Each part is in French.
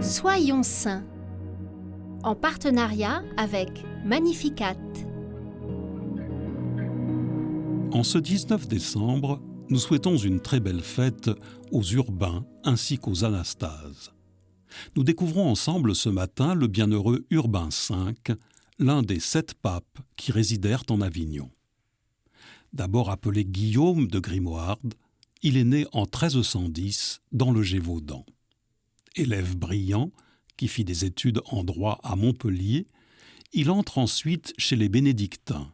Soyons saints, en partenariat avec Magnificat. En ce 19 décembre, nous souhaitons une très belle fête aux Urbains ainsi qu'aux Anastases. Nous découvrons ensemble ce matin le bienheureux Urbain V, l'un des 7 papes qui résidèrent en Avignon. D'abord appelé Guillaume de Grimoald, il est né en 1310 dans le Gévaudan. Élève brillant, qui fit des études en droit à Montpellier, il entre ensuite chez les bénédictins.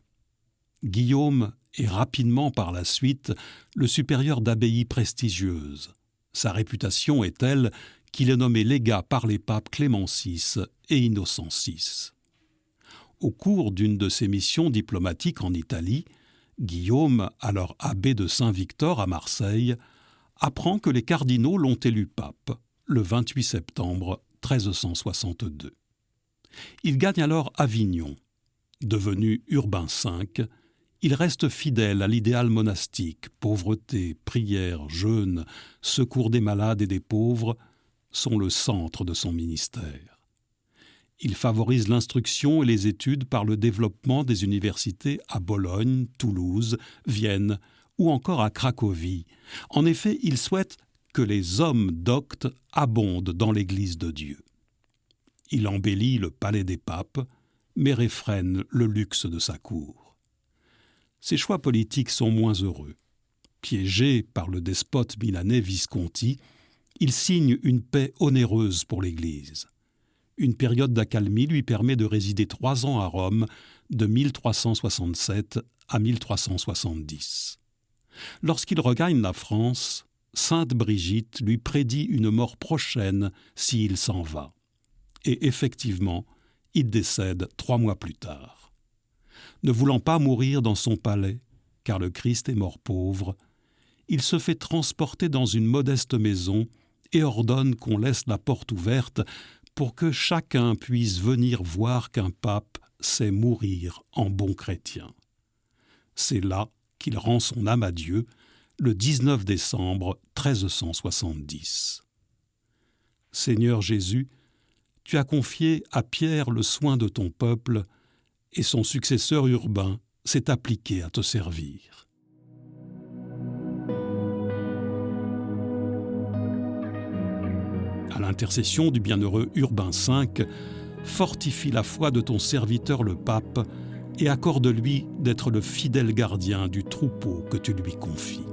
Guillaume est rapidement par la suite le supérieur d'abbayes prestigieuses. Sa réputation est telle qu'il est nommé légat par les papes Clément VI et Innocent VI. Au cours d'une de ses missions diplomatiques en Italie, Guillaume, alors abbé de Saint-Victor à Marseille, apprend que les cardinaux l'ont élu pape le 28 septembre 1362. Il gagne alors Avignon. Devenu Urbain V, il reste fidèle à l'idéal monastique. Pauvreté, prière, jeûne, secours des malades et des pauvres sont le centre de son ministère. Il favorise l'instruction et les études par le développement des universités à Bologne, Toulouse, Vienne ou encore à Cracovie. En effet, il souhaite que les hommes doctes abondent dans l'Église de Dieu. Il embellit le palais des papes, mais réfrène le luxe de sa cour. Ses choix politiques sont moins heureux. Piégé par le despote milanais Visconti, il signe une paix onéreuse pour l'Église. Une période d'accalmie lui permet de résider 3 ans à Rome, de 1367 à 1370. Lorsqu'il regagne la France, Sainte Brigitte lui prédit une mort prochaine s'il s'en va. Et effectivement, il décède 3 mois plus tard. Ne voulant pas mourir dans son palais, car le Christ est mort pauvre, il se fait transporter dans une modeste maison et ordonne qu'on laisse la porte ouverte pour que chacun puisse venir voir qu'un pape sait mourir en bon chrétien. C'est là qu'il rend son âme à Dieu, le 19 décembre 1370. Seigneur Jésus, tu as confié à Pierre le soin de ton peuple, et son successeur Urbain s'est appliqué à te servir. À l'intercession du bienheureux Urbain V, fortifie la foi de ton serviteur le pape et accorde-lui d'être le fidèle gardien du troupeau que tu lui confies.